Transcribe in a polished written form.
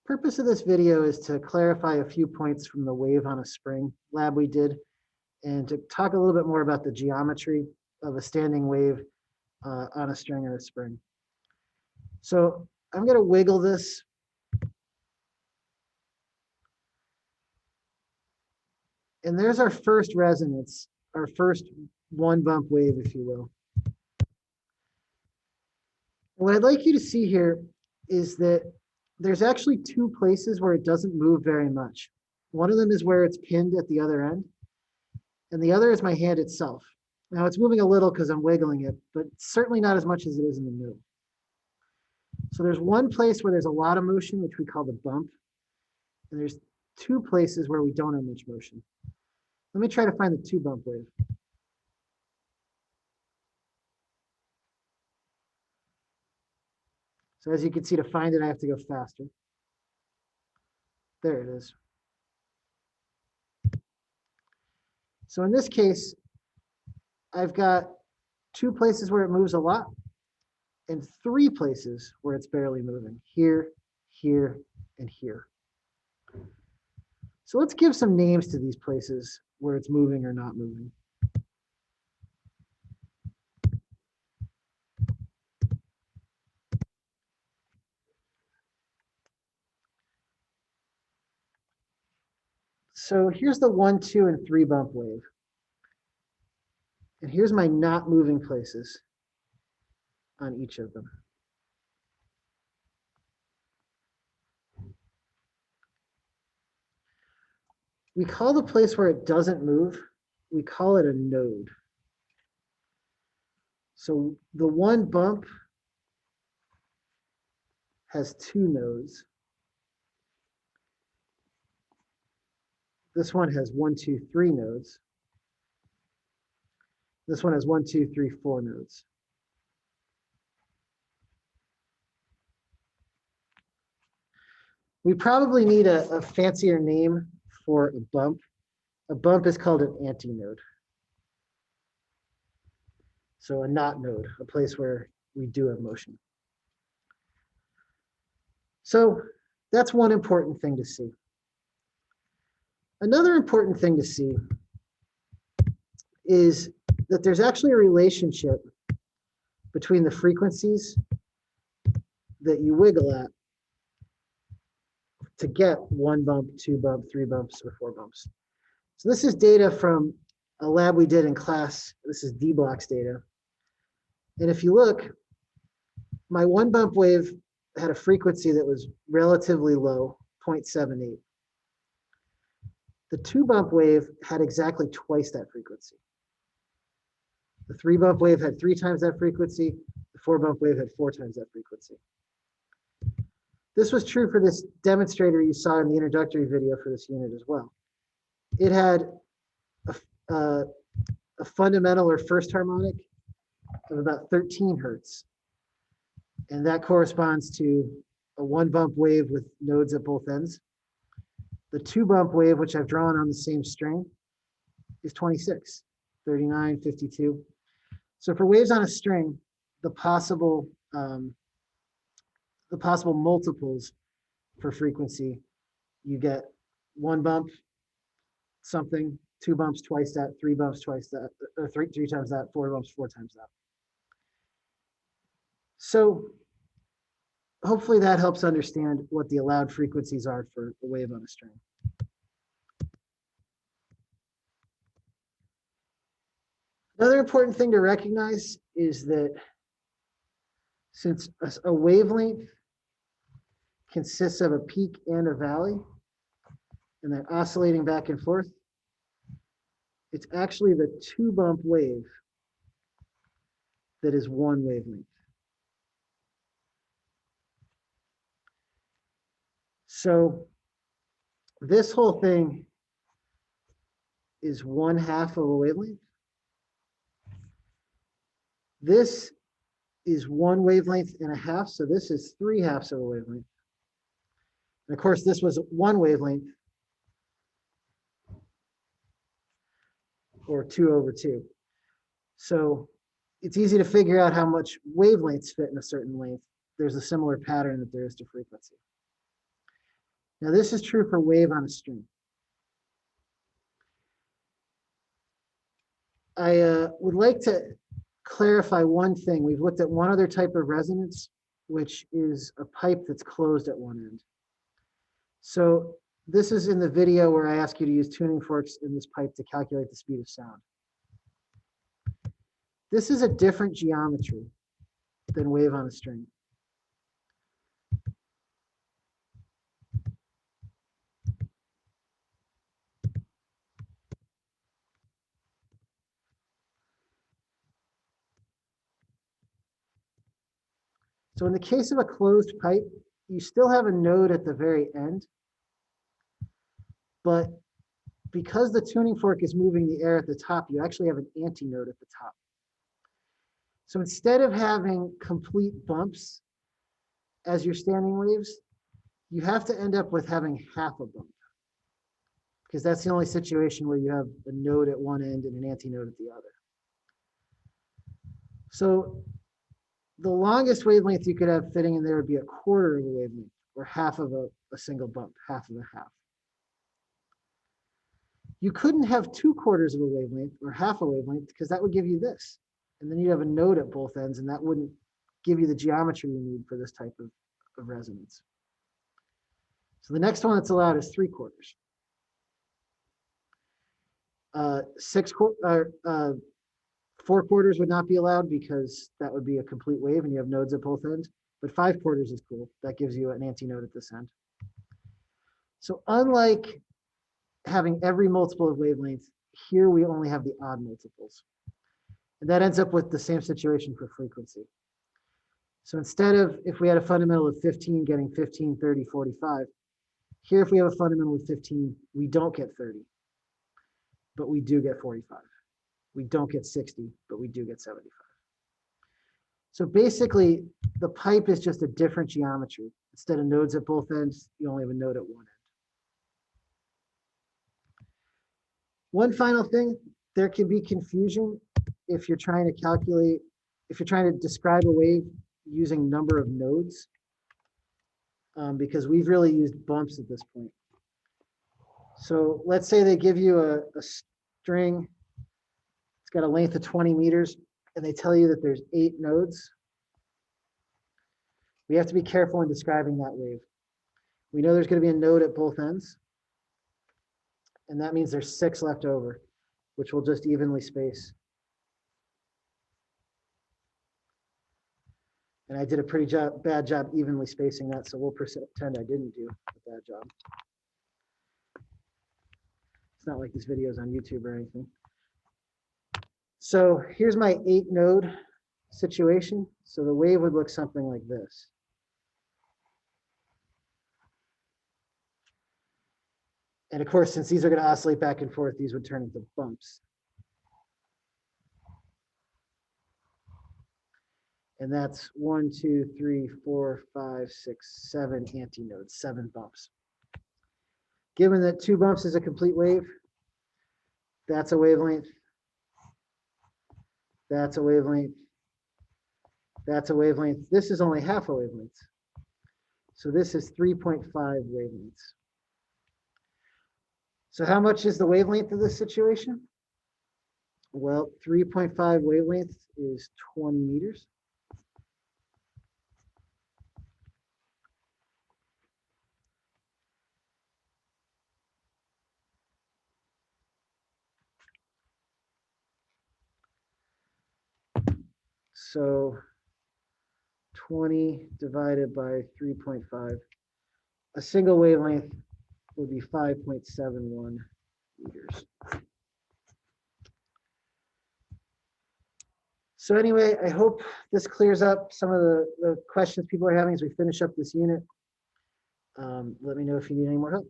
Purpose of this video is to clarify a few points from the wave on a spring lab we did, and to talk a little bit more about the geometry of a standing wave on a string or a spring. So I'm going to wiggle this. And there's our first resonance, our first one bump wave, if you will. What I'd like you to see here is that there's actually two places where it doesn't move very much. One of them is where it's pinned at the other end, and the other is my hand itself. Now it's moving a little because I'm wiggling it, but certainly not as much as it is in the middle. So there's one place where there's a lot of motion, which we call the bump, and there's two places where we don't have much motion. Let me try to find the two bump wave. So as you can see, to find it, I have to go faster. There it is. So in this case, I've got two places where it moves a lot and three places where it's barely moving: here, here, and here. So let's give some names to these places where it's moving or not moving. So here's the 1, 2, and 3 bump wave. And here's my not moving places on each of them. We call the place where it doesn't move, we call it a node. So the one bump has two nodes. This one has 1, 2, 3 nodes. This one has 1, 2, 3, 4 nodes. We probably need a fancier name for a bump. A bump is called an antinode. So a not node, a place where we do have motion. So that's one important thing to see. Another important thing to see is that there's actually a relationship between the frequencies that you wiggle at to get 1 bump, 2 bump, 3 bumps, or 4 bumps. So this is data from a lab we did in class. This is D-blocks data. And if you look, my 1 bump wave had a frequency that was relatively low, 0.78. The 2 bump wave had exactly twice that frequency. The 3 bump wave had 3 times that frequency. The 4 bump wave had 4 times that frequency. This was true for this demonstrator you saw in the introductory video for this unit as well. It had a fundamental or first harmonic of about 13 hertz. And that corresponds to a 1 bump wave with nodes at both ends. The 2 bump wave, which I've drawn on the same string, is 26, 39, 52. So for waves on a string, the possible multiples for frequency, you get 1 bump, something, 2 bumps twice that, 3 bumps twice that, or three times that, 4 bumps 4 times that. So hopefully that helps understand what the allowed frequencies are for a wave on a string. Another important thing to recognize is that since a wavelength consists of a peak and a valley, and then oscillating back and forth, it's actually the 2 bump wave that is 1 wavelength. So this whole thing is 1/2 of a wavelength. This is 1 wavelength and a half, so this is 3/2 of a wavelength. And of course, this was 1 wavelength, or 2/2. So it's easy to figure out how much wavelengths fit in a certain length. There's a similar pattern that there is to frequency. Now this is true for wave on a string. I would like to clarify one thing. We've looked at one other type of resonance, which is a pipe that's closed at one end. So this is in the video where I ask you to use tuning forks in this pipe to calculate the speed of sound. This is a different geometry than wave on a string. So in the case of a closed pipe, you still have a node at the very end, but because the tuning fork is moving the air at the top, you actually have an antinode at the top. So instead of having complete bumps as your standing waves, you have to end up with having half a bump, because that's the only situation where you have a node at one end and an antinode at the other. So the longest wavelength you could have fitting in there would be a quarter of a wavelength, or half of a single bump, half of a half. You couldn't have 2/4 of a wavelength or half a wavelength, because that would give you this. And then you'd have a node at both ends, and that wouldn't give you the geometry you need for this type of resonance. So the next one that's allowed is 3/4. 4/4 would not be allowed, because that would be a complete wave and you have nodes at both ends. But 5/4 is cool. That gives you an antinode at this end. So unlike having every multiple of wavelength, here we only have the odd multiples. And that ends up with the same situation for frequency. So instead of, if we had a fundamental of 15, getting 15, 30, 45, here if we have a fundamental of 15, we don't get 30, but we do get 45. We don't get 60, but we do get 75. So basically, the pipe is just a different geometry. Instead of nodes at both ends, you only have a node at one end. One final thing, there can be confusion if you're trying to calculate, if you're trying to describe a wave using number of nodes, because we've really used bumps at this point. So let's say they give you a string, it's got a length of 20 meters, and they tell you that there's 8 nodes. We have to be careful in describing that wave. We know there's going to be a node at both ends, and that means there's 6 left over, which we'll just evenly space. And I did a pretty bad job evenly spacing that, so we'll pretend I didn't do a bad job. It's not like this video is on YouTube or anything. So here's my 8-node situation. So the wave would look something like this. And of course, since these are going to oscillate back and forth, these would turn into bumps. And that's 1, 2, 3, 4, 5, 6, 7 antinodes, 7 bumps. Given that 2 bumps is a complete wave, that's a wavelength. That's a wavelength. That's a wavelength. This is only half a wavelength. So this is 3.5 wavelengths. So how much is the wavelength of this situation? Well, 3.5 wavelengths is 20 meters. So 20 divided by 3.5. A single wavelength would be 5.71 meters. So anyway, I hope this clears up some of the questions people are having as we finish up this unit. Let me know if you need any more help.